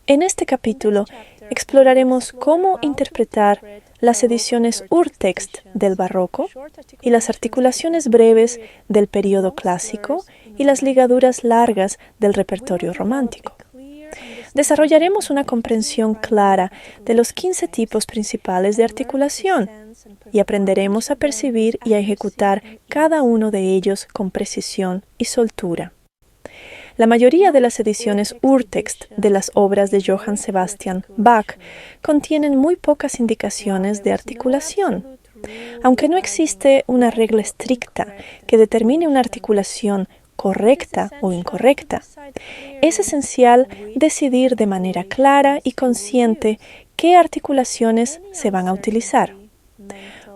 En este capítulo exploraremos cómo interpretar las ediciones Urtext del barroco y las articulaciones breves del período clásico y las ligaduras largas del repertorio romántico. Desarrollaremos una comprensión clara de los 15 tipos principales de articulación y aprenderemos a percibir y a ejecutar cada uno de ellos con precisión y soltura. La mayoría de las ediciones Urtext de las obras de Johann Sebastian Bach contienen muy pocas indicaciones de articulación. Aunque no existe una regla estricta que determine una articulación correcta o incorrecta, es esencial decidir de manera clara y consciente qué articulaciones se van a utilizar.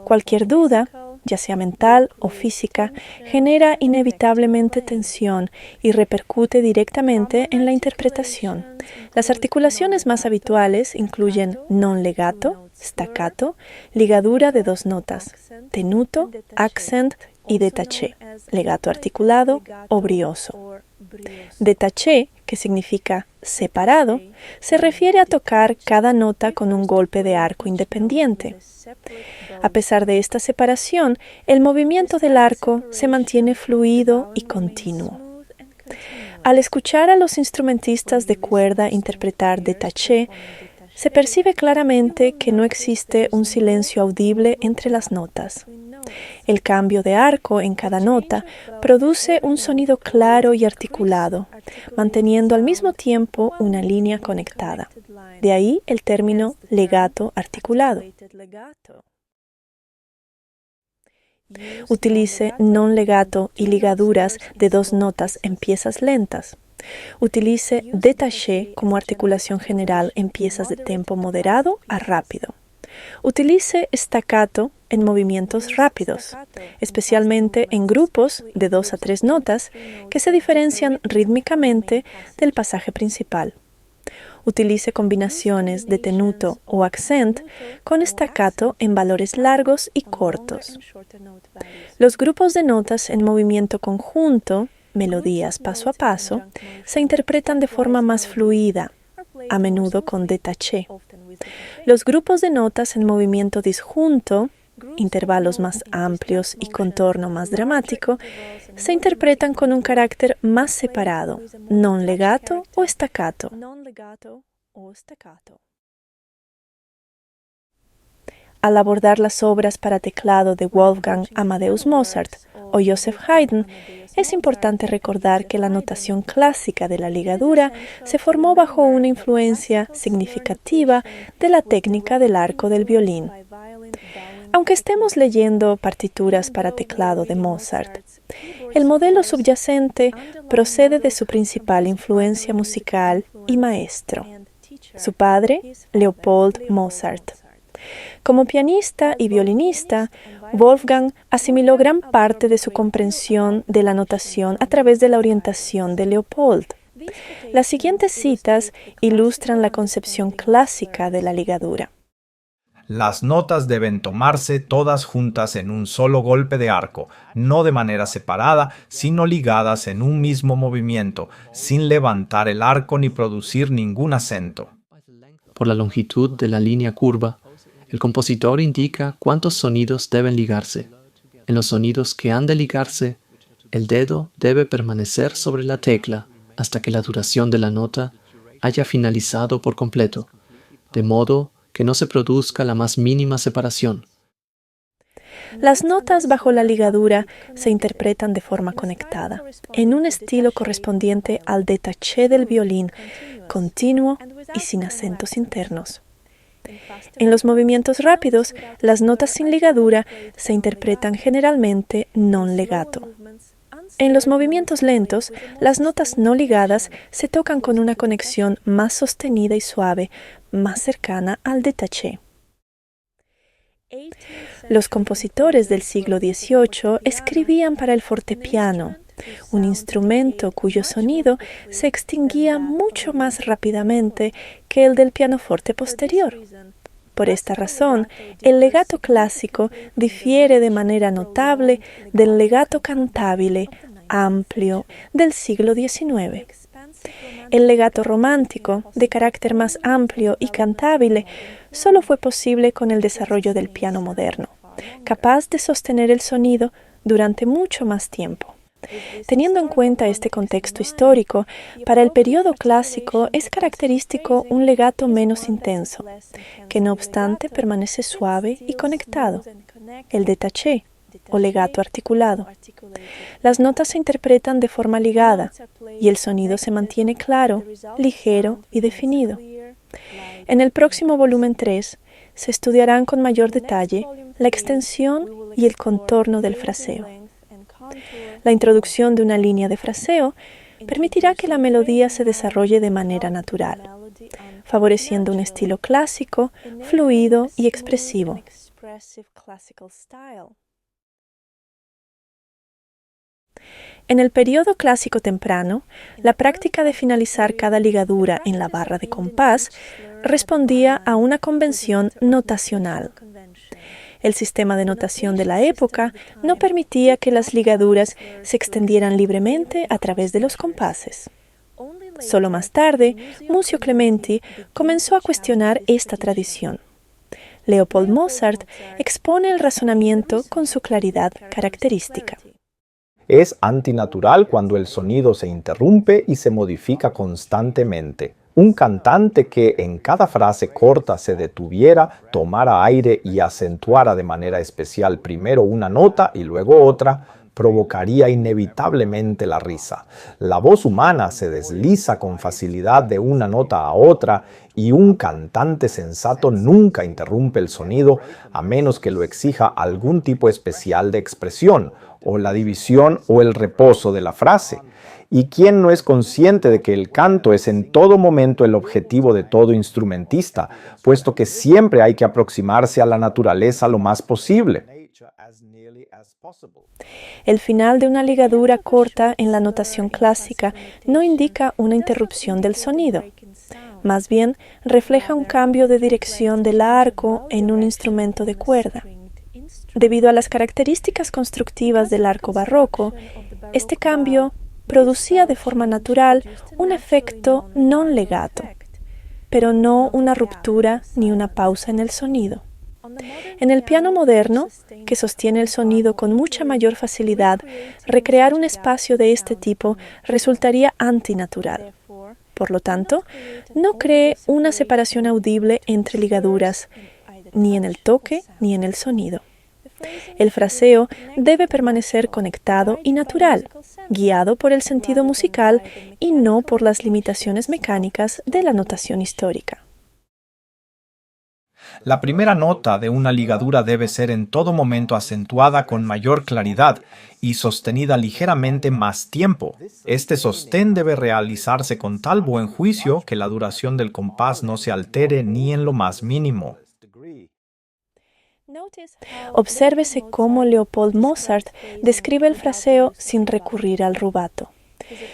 Cualquier duda, ya sea mental o física, genera inevitablemente tensión y repercute directamente en la interpretación. Las articulaciones más habituales incluyen non legato, staccato, ligadura de dos notas, tenuto, accent y détaché, legato articulado o brioso. Détaché, que significa separado, se refiere a tocar cada nota con un golpe de arco independiente. A pesar de esta separación, el movimiento del arco se mantiene fluido y continuo. Al escuchar a los instrumentistas de cuerda interpretar détaché, se percibe claramente que no existe un silencio audible entre las notas. El cambio de arco en cada nota produce un sonido claro y articulado, manteniendo al mismo tiempo una línea conectada. De ahí el término legato articulado. Utilice non legato y ligaduras de dos notas en piezas lentas. Utilice détaché como articulación general en piezas de tempo moderado a rápido. Utilice staccato en movimientos rápidos, especialmente en grupos de 2 a 3 notas que se diferencian rítmicamente del pasaje principal. Utilice combinaciones de tenuto o accent con staccato en valores largos y cortos. Los grupos de notas en movimiento conjunto, melodías paso a paso, se interpretan de forma más fluida, a menudo con détaché. Los grupos de notas en movimiento disjunto, intervalos más amplios y contorno más dramático, se interpretan con un carácter más separado, non legato o staccato. Al abordar las obras para teclado de Wolfgang Amadeus Mozart o Joseph Haydn, es importante recordar que la notación clásica de la ligadura se formó bajo una influencia significativa de la técnica del arco del violín. Aunque estemos leyendo partituras para teclado de Mozart, el modelo subyacente procede de su principal influencia musical y maestro, su padre, Leopold Mozart. Como pianista y violinista, Wolfgang asimiló gran parte de su comprensión de la notación a través de la orientación de Leopold. Las siguientes citas ilustran la concepción clásica de la ligadura. Las notas deben tomarse todas juntas en un solo golpe de arco, no de manera separada, sino ligadas en un mismo movimiento, sin levantar el arco ni producir ningún acento. Por la longitud de la línea curva, el compositor indica cuántos sonidos deben ligarse. En los sonidos que han de ligarse, el dedo debe permanecer sobre la tecla hasta que la duración de la nota haya finalizado por completo, de modo que no se produzca la más mínima separación. Las notas bajo la ligadura se interpretan de forma conectada, en un estilo correspondiente al détaché del violín, continuo y sin acentos internos. En los movimientos rápidos, las notas sin ligadura se interpretan generalmente non legato. En los movimientos lentos, las notas no ligadas se tocan con una conexión más sostenida y suave, más cercana al détaché. Los compositores del siglo XVIII escribían para el fortepiano, un instrumento cuyo sonido se extinguía mucho más rápidamente que el del pianoforte posterior. Por esta razón, el legato clásico difiere de manera notable del legato cantabile amplio del siglo XIX. El legato romántico, de carácter más amplio y cantable, solo fue posible con el desarrollo del piano moderno, capaz de sostener el sonido durante mucho más tiempo. Teniendo en cuenta este contexto histórico, para el periodo clásico es característico un legato menos intenso, que no obstante permanece suave y conectado, el détaché o legato articulado. Las notas se interpretan de forma ligada y el sonido se mantiene claro, ligero y definido. En el próximo volumen 3 se estudiarán con mayor detalle la extensión y el contorno del fraseo. La introducción de una línea de fraseo permitirá que la melodía se desarrolle de manera natural, favoreciendo un estilo clásico, fluido y expresivo. En el periodo clásico temprano, la práctica de finalizar cada ligadura en la barra de compás respondía a una convención notacional. El sistema de notación de la época no permitía que las ligaduras se extendieran libremente a través de los compases. Solo más tarde, Muzio Clementi comenzó a cuestionar esta tradición. Leopold Mozart expone el razonamiento con su claridad característica. Es antinatural cuando el sonido se interrumpe y se modifica constantemente. Un cantante que en cada frase corta se detuviera, tomara aire y acentuara de manera especial primero una nota y luego otra, provocaría inevitablemente la risa. La voz humana se desliza con facilidad de una nota a otra y un cantante sensato nunca interrumpe el sonido a menos que lo exija algún tipo especial de expresión, o la división o el reposo de la frase. ¿Y quién no es consciente de que el canto es en todo momento el objetivo de todo instrumentista, puesto que siempre hay que aproximarse a la naturaleza lo más posible? El final de una ligadura corta en la notación clásica no indica una interrupción del sonido. Más bien, refleja un cambio de dirección del arco en un instrumento de cuerda. Debido a las características constructivas del arco barroco, este cambio producía de forma natural un efecto non legato, pero no una ruptura ni una pausa en el sonido. En el piano moderno, que sostiene el sonido con mucha mayor facilidad, recrear un espacio de este tipo resultaría antinatural. Por lo tanto, no cree una separación audible entre ligaduras, ni en el toque ni en el sonido. El fraseo debe permanecer conectado y natural, guiado por el sentido musical y no por las limitaciones mecánicas de la notación histórica. La primera nota de una ligadura debe ser en todo momento acentuada con mayor claridad y sostenida ligeramente más tiempo. Este sostén debe realizarse con tal buen juicio que la duración del compás no se altere ni en lo más mínimo. Obsérvese cómo Leopold Mozart describe el fraseo sin recurrir al rubato.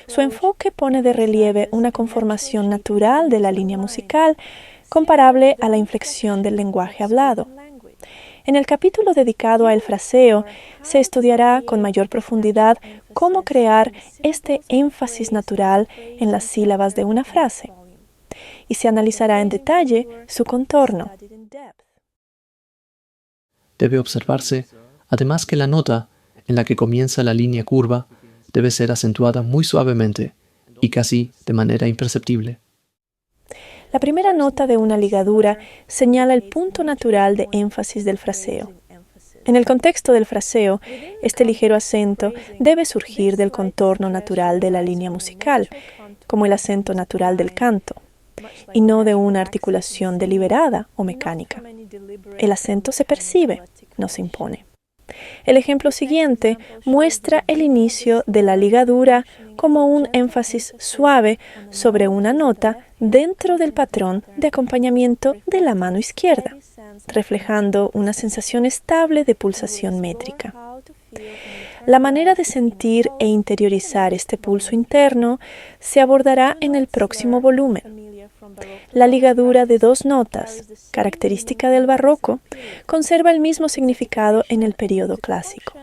Su enfoque pone de relieve una conformación natural de la línea musical comparable a la inflexión del lenguaje hablado. En el capítulo dedicado al fraseo se estudiará con mayor profundidad cómo crear este énfasis natural en las sílabas de una frase y se analizará en detalle su contorno. Debe observarse, además, que la nota en la que comienza la línea curva debe ser acentuada muy suavemente y casi de manera imperceptible. La primera nota de una ligadura señala el punto natural de énfasis del fraseo. En el contexto del fraseo, este ligero acento debe surgir del contorno natural de la línea musical, como el acento natural del canto, y no de una articulación deliberada o mecánica. El acento se percibe, no se impone. El ejemplo siguiente muestra el inicio de la ligadura como un énfasis suave sobre una nota dentro del patrón de acompañamiento de la mano izquierda, reflejando una sensación estable de pulsación métrica. La manera de sentir e interiorizar este pulso interno se abordará en el próximo volumen. La ligadura de dos notas, característica del barroco, conserva el mismo significado en el periodo clásico.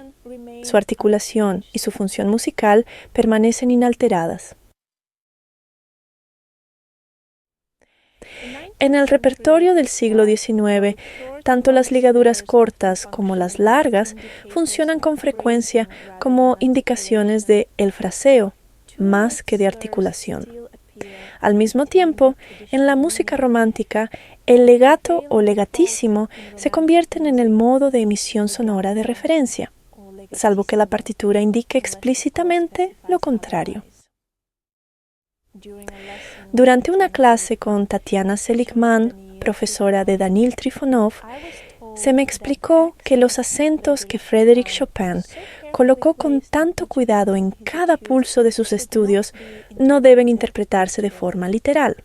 Su articulación y su función musical permanecen inalteradas. En el repertorio del siglo XIX, tanto las ligaduras cortas como las largas funcionan con frecuencia como indicaciones de el fraseo, más que de articulación. Al mismo tiempo, en la música romántica, el legato o legatísimo se convierten en el modo de emisión sonora de referencia, salvo que la partitura indique explícitamente lo contrario. Durante una clase con Tatiana Seligman, profesora de Danil Trifonov, se me explicó que los acentos que Frédéric Chopin colocó con tanto cuidado en cada pulso de sus estudios no deben interpretarse de forma literal.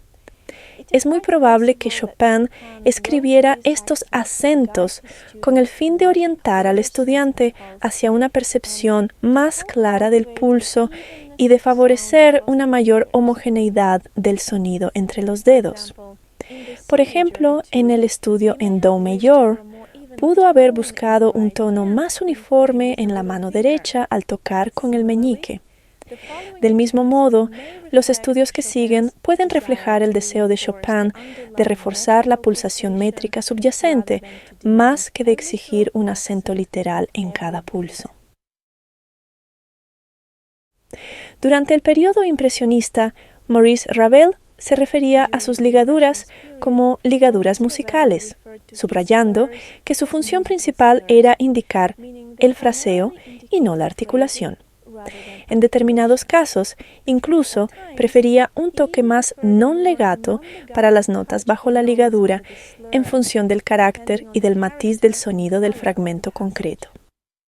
Es muy probable que Chopin escribiera estos acentos con el fin de orientar al estudiante hacia una percepción más clara del pulso y de favorecer una mayor homogeneidad del sonido entre los dedos. Por ejemplo, en el estudio en Do mayor, pudo haber buscado un tono más uniforme en la mano derecha al tocar con el meñique. Del mismo modo, los estudios que siguen pueden reflejar el deseo de Chopin de reforzar la pulsación métrica subyacente, más que de exigir un acento literal en cada pulso. Durante el periodo impresionista, Maurice Ravel se refería a sus ligaduras como ligaduras musicales, subrayando que su función principal era indicar el fraseo y no la articulación. En determinados casos, incluso prefería un toque más non-legato para las notas bajo la ligadura en función del carácter y del matiz del sonido del fragmento concreto.